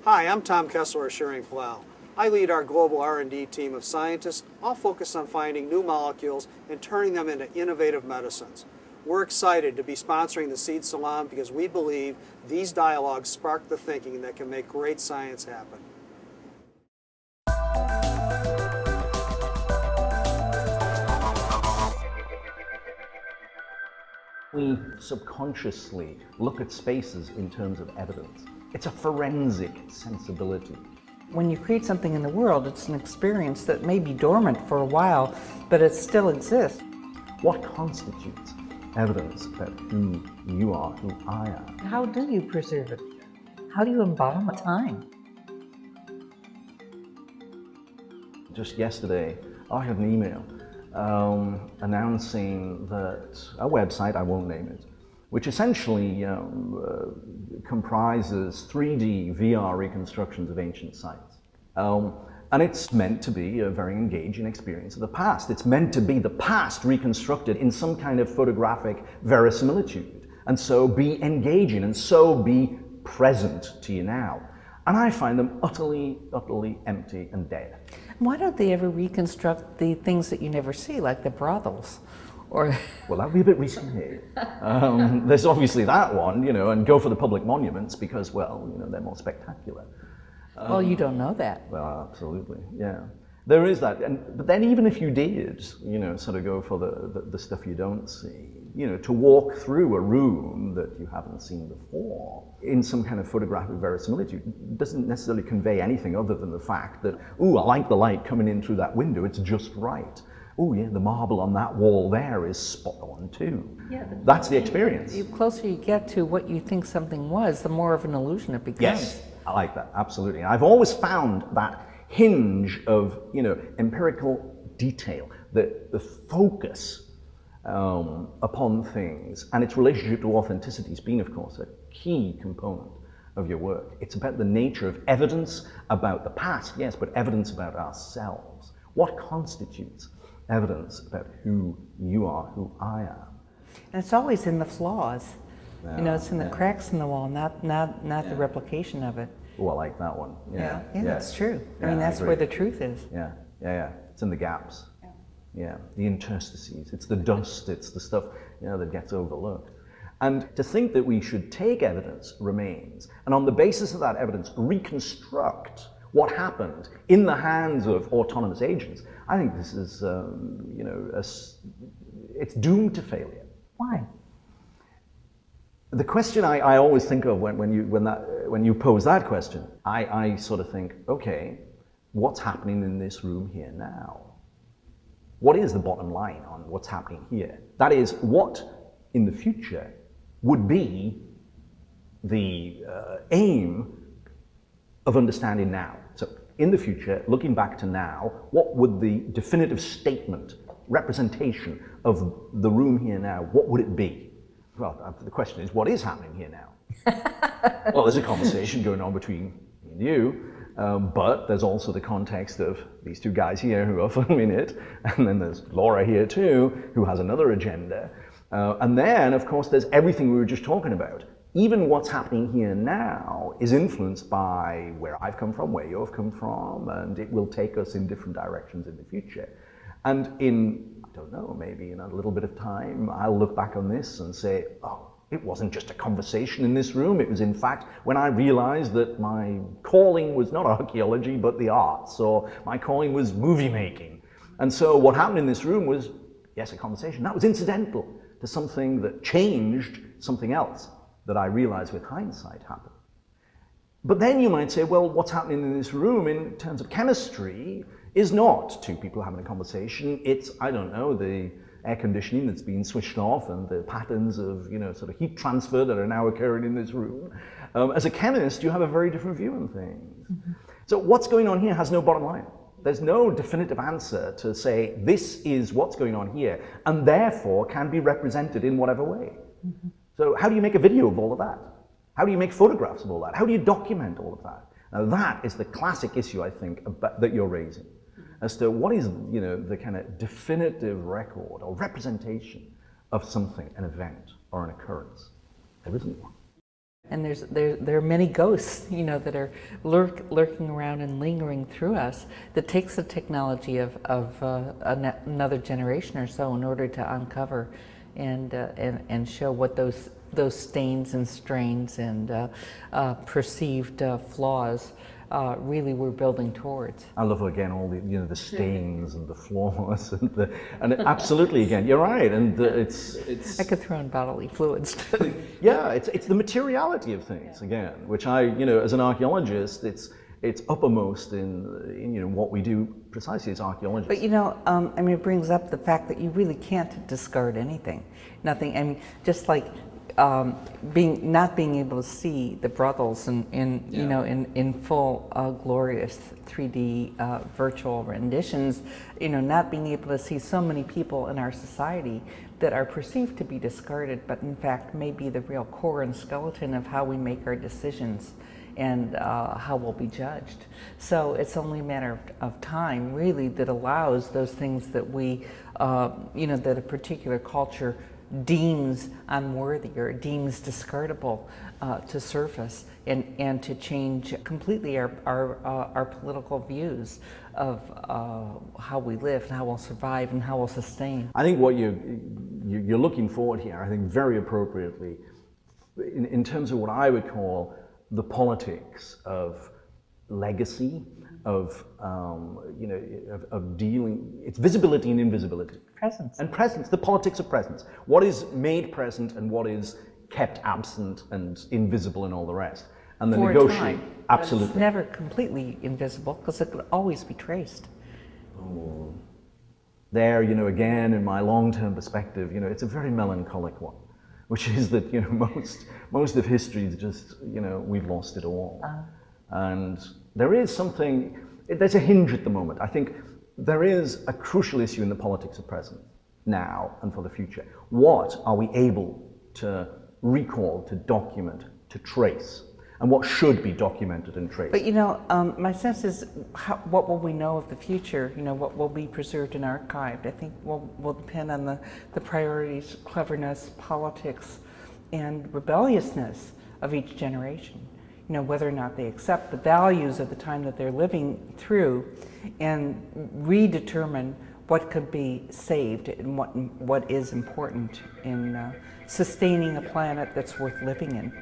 Hi, I'm Tom Kessler of Schering-Plough. I lead our global R&D team of scientists, all focused on finding new molecules and turning them into innovative medicines. We're excited to be sponsoring the Seed Salon because we believe these dialogues spark the thinking that can make great science happen. We subconsciously look at spaces in terms of evidence. It's a forensic sensibility. When you create something in the world, it's an experience that may be dormant for a while, but it still exists. What constitutes evidence about who you are, who I am? How do you preserve it? How do you embalm time? Just yesterday, I had an email announcing that a website, I won't name it, which essentially comprises 3D VR reconstructions of ancient sites. And it's meant to be a very engaging experience of the past. It's meant to be the past reconstructed in some kind of photographic verisimilitude, and so be engaging, and so be present to you now. And I find them utterly, utterly empty and dead. Why don't they ever reconstruct the things that you never see, like the brothels? Or well, that would be a bit risky. There's obviously that one, you know, and go for the public monuments because, well, you know, they're more spectacular. Well, you don't know that. Well, absolutely, yeah. There is that, but then even if you did, you know, sort of go for the stuff you don't see, you know, to walk through a room that you haven't seen before in some kind of photographic verisimilitude doesn't necessarily convey anything other than the fact that, ooh, I like the light coming in through that window, it's just right. Oh yeah, the marble on that wall there is spot on too. Yeah, that's the experience. The closer you get to what you think something was, the more of an illusion it becomes. Yes, I like that, absolutely. I've always found that hinge of, you know, empirical detail, the focus upon things and its relationship to authenticity has been, of course, a key component of your work. It's about the nature of evidence about the past, yes, but evidence about ourselves. What constitutes evidence about who you are, who I am? And it's always in the flaws. Yeah, you know, it's in the cracks in the wall, not the replication of it. Oh, I like that one. Yeah, that's true. I mean, that's where the truth is. Yeah. It's in the gaps. Yeah, the interstices. It's the dust, it's the stuff, you know, that gets overlooked. And to think that we should take evidence remains, and on the basis of that evidence, reconstruct what happened in the hands of autonomous agents, I think this is, you know, it's doomed to failure. Why? The question I always think of when you pose that question, I sort of think, okay, what's happening in this room here now? What is the bottom line on what's happening here? That is, what in the future would be the aim of understanding now? So in the future, looking back to now, what would the definitive statement, representation of the room here now, what would it be? Well, the question is, what is happening here now? Well, there's a conversation going on between me and you, but there's also the context of these two guys here who are filming it, and then there's Laura here too, who has another agenda. And then, of course, there's everything we were just talking about. Even what's happening here now is influenced by where I've come from, where you've come from, and it will take us in different directions in the future. And in, I don't know, maybe in a little bit of time, I'll look back on this and say, oh, it wasn't just a conversation in this room. It was, in fact, when I realized that my calling was not archaeology, but the arts, or my calling was movie making. And so what happened in this room was, yes, a conversation. That was incidental to something that changed something else that I realized with hindsight happened. But then you might say, well, what's happening in this room in terms of chemistry is not two people having a conversation. It's, I don't know, the air conditioning that's been switched off and the patterns of, you know, sort of heat transfer that are now occurring in this room. As a chemist, you have a very different view on things. Mm-hmm. So what's going on here has no bottom line. There's no definitive answer to say, this is what's going on here, and therefore can be represented in whatever way. Mm-hmm. So how do you make a video of all of that? How do you make photographs of all that? How do you document all of that? Now that is the classic issue, I think, that you're raising, as to what is, you know, the kind of definitive record or representation of something, an event or an occurrence. There isn't one. And there are many ghosts, you know, that are lurking around and lingering through us. That takes the technology of another generation or so in order to uncover and show what those stains and strains and perceived flaws really we're building towards. I love again all the stains and the flaws and absolutely again you're right, and it's I could throw in bodily fluids. Yeah, it's the materiality of things again, which I as an archaeologist it's uppermost in what we do precisely as archaeologists. But I mean, it brings up the fact that you really can't discard anything, nothing. I mean, just like not being able to see the brothels in full glorious 3D virtual renditions, not being able to see so many people in our society that are perceived to be discarded, but in fact may be the real core and skeleton of how we make our decisions and how we'll be judged. So it's only a matter of time, really, that allows those things that we, that a particular culture deems unworthy or deems discardable to surface and to change completely our political views of how we live and how we'll survive and how we'll sustain. I think what you're looking forward here, I think very appropriately, in terms of what I would call the politics of legacy, of dealing, it's visibility and invisibility. Presence. And presence, the politics of presence. What is made present and what is kept absent and invisible and all the rest. And the negotiation. Absolutely. It's never completely invisible because it could always be traced. Oh. There, again, in my long-term perspective, it's a very melancholic one, which is that, most of history is just, we've lost it all. And there is something, there's a hinge at the moment. I think there is a crucial issue in the politics of present, now and for the future. What are we able to recall, to document, to trace? And what should be documented and traced? But my sense is, what will we know of the future? What will be preserved and archived? I think will depend on the priorities, cleverness, politics, and rebelliousness of each generation. Whether or not they accept the values of the time that they're living through and redetermine what could be saved and what is important in sustaining a planet that's worth living in.